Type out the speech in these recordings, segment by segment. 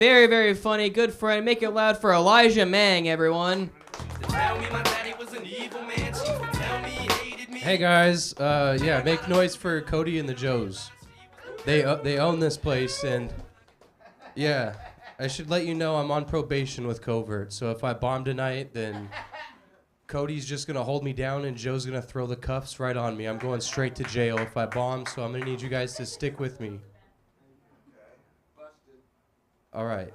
Very, very funny. Good friend. Make it loud for Elijah Mang, everyone. Hey guys, yeah, make noise for Cody and the Joes. They own this place, and yeah, I should let you know I'm on probation with Covert. So if I bomb tonight, then Cody's just gonna hold me down, and Joe's gonna throw the cuffs right on me. I'm going straight to jail if I bomb. So I'm gonna need you guys to stick with me. All right.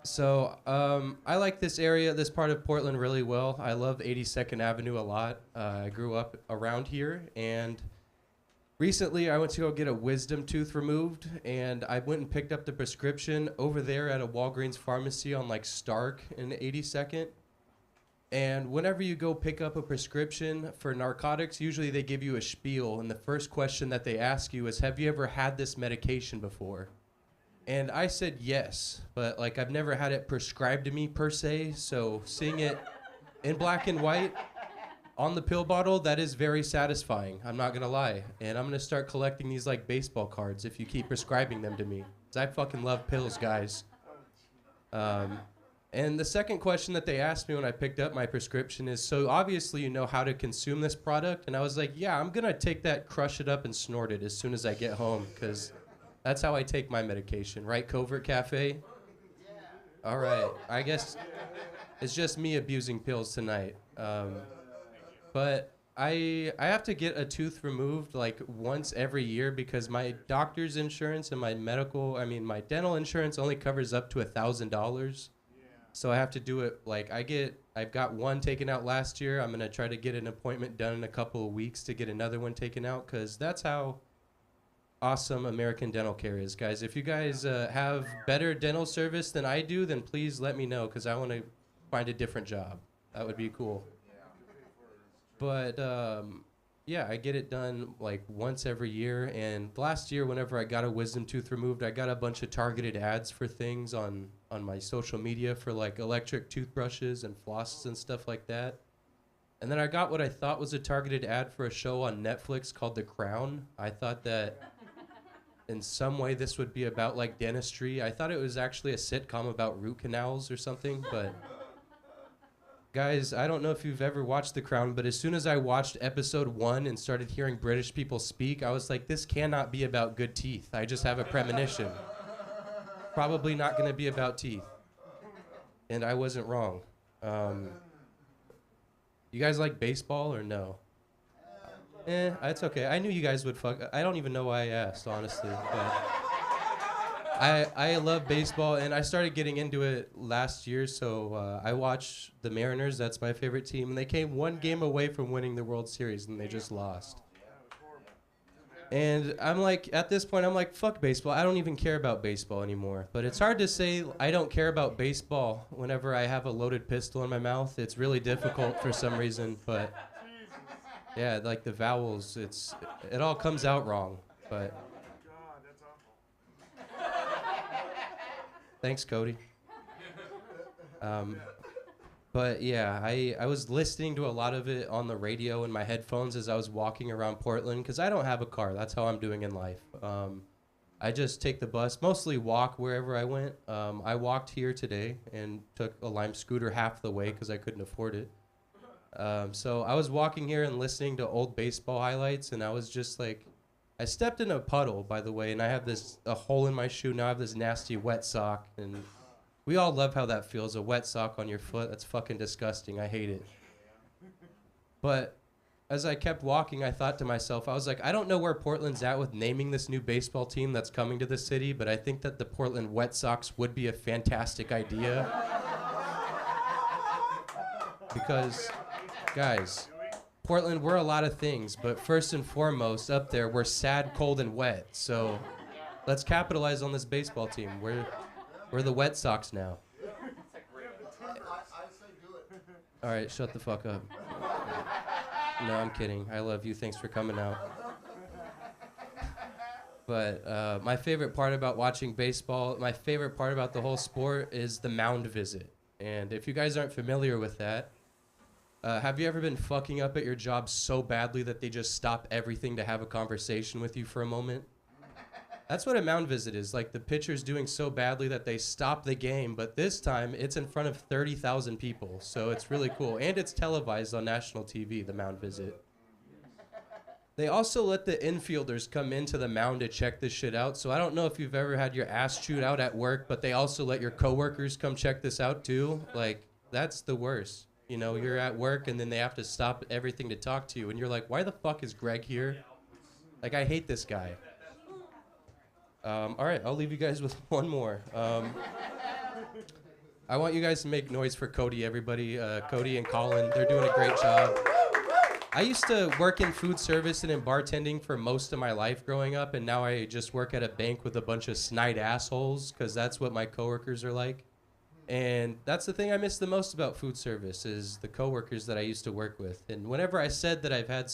So I like this area, this part of Portland really well. I love 82nd Avenue a lot. I grew up around here, and recently I went to go get a wisdom tooth removed, and I went and picked up the prescription over there at a Walgreens pharmacy on like Stark in 82nd. And whenever you go pick up a prescription for narcotics, usually they give you a spiel, and the first question that they ask you is, have you ever had this medication before? And I said yes, but like I've never had it prescribed to me per se, so seeing it in black and white on the pill bottle, that is very satisfying, I'm not gonna lie. And I'm gonna start collecting these like baseball cards if you keep prescribing them to me. 'Cause I fucking love pills, guys. And the second question that they asked me when I picked up my prescription is, so obviously you know how to consume this product? And I was like, yeah, I'm gonna take that, crush it up, and snort it as soon as I get home, because that's how I take my medication, right, Covert Cafe? All right, I guess it's just me abusing pills tonight. But I have to get a tooth removed like once every year because my doctor's insurance and my my dental insurance only covers up to $1,000. So I have to do it like I've got one taken out last year. I'm gonna try to get an appointment done in a couple of weeks to get another one taken out, because that's how awesome American dental care is, guys. If you guys have better dental service than I do, then please let me know, because I want to find a different job. That would be cool. But yeah, I get it done like once every year. And last year, whenever I got a wisdom tooth removed, I got a bunch of targeted ads for things on my social media for like electric toothbrushes and flosses and stuff like that. And then I got what I thought was a targeted ad for a show on Netflix called The Crown. I thought that in some way this would be about like dentistry. I thought it was actually a sitcom about root canals or something, but guys, I don't know if you've ever watched The Crown, but as soon as I watched episode 1 and started hearing British people speak, I was like, this cannot be about good teeth. I just have a premonition. Probably not gonna be about teeth. And I wasn't wrong. You guys like baseball or no? It's okay. I knew you guys would fuck. I don't even know why I asked, honestly. But I love baseball, and I started getting into it last year. So I watch the Mariners. That's my favorite team, and they came one game away from winning the World Series, and they just lost. And I'm like, at this point, I'm like, fuck baseball. I don't even care about baseball anymore. But it's hard to say I don't care about baseball whenever I have a loaded pistol in my mouth. It's really difficult for some reason, but yeah, like the vowels, it all comes out wrong. But thanks, Cody. But yeah, I was listening to a lot of it on the radio in my headphones as I was walking around Portland, because I don't have a car. That's how I'm doing in life. I just take the bus, mostly walk wherever I went. I walked here today and took a Lime scooter half the way because I couldn't afford it. So I was walking here and listening to old baseball highlights, and I was just like, I stepped in a puddle, by the way, and I have a hole in my shoe. Now I have this nasty wet sock, and we all love how that feels, a wet sock on your foot. That's fucking disgusting. I hate it. But as I kept walking, I thought to myself, I was like, I don't know where Portland's at with naming this new baseball team that's coming to the city, but I think that the Portland Wet Sox would be a fantastic idea. Because, guys, Portland, we're a lot of things, but first and foremost, up there, we're sad, cold, and wet. So let's capitalize on this baseball team. We're the Wet Sox now. All right, shut the fuck up. No, I'm kidding. I love you. Thanks for coming out. But my favorite part about watching baseball, my favorite part about the whole sport is the mound visit. And if you guys aren't familiar with that, have you ever been fucking up at your job so badly that they just stop everything to have a conversation with you for a moment? That's what a mound visit is. Like, the pitcher's doing so badly that they stop the game, but this time it's in front of 30,000 people. So it's really cool. And it's televised on national TV, the mound visit. They also let the infielders come into the mound to check this shit out. So I don't know if you've ever had your ass chewed out at work, but they also let your coworkers come check this out too. Like, that's the worst. You know, you're at work and then they have to stop everything to talk to you. And you're like, why the fuck is Greg here? Like, I hate this guy. All right, I'll leave you guys with one more. I want you guys to make noise for Cody, everybody. Cody and Colin, they're doing a great job. I used to work in food service and in bartending for most of my life growing up, and now I just work at a bank with a bunch of snide assholes, because that's what my coworkers are like. And that's the thing I miss the most about food service is the coworkers that I used to work with. And whenever I said that I've had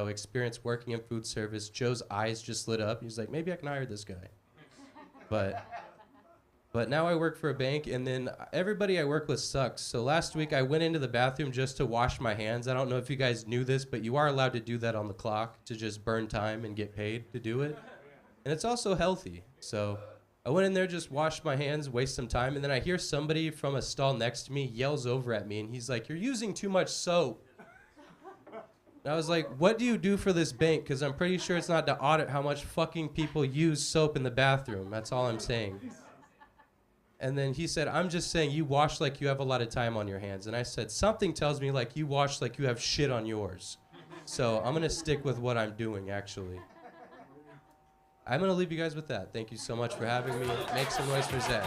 experience working in food service, Joe's eyes just lit up. He's like, maybe I can hire this guy. But now I work for a bank, and then everybody I work with sucks. So last week I went into the bathroom just to wash my hands. I don't know if you guys knew this, but you are allowed to do that on the clock to just burn time and get paid to do it. And it's also healthy. So I went in there, just washed my hands, waste some time, and then I hear somebody from a stall next to me yells over at me, and he's like, you're using too much soap. And I was like, what do you do for this bank? Because I'm pretty sure it's not to audit how much fucking people use soap in the bathroom. That's all I'm saying. And then he said, I'm just saying you wash like you have a lot of time on your hands. And I said, something tells me like you wash like you have shit on yours. So I'm going to stick with what I'm doing, actually. I'm going to leave you guys with that. Thank you so much for having me. Make some noise for Zach.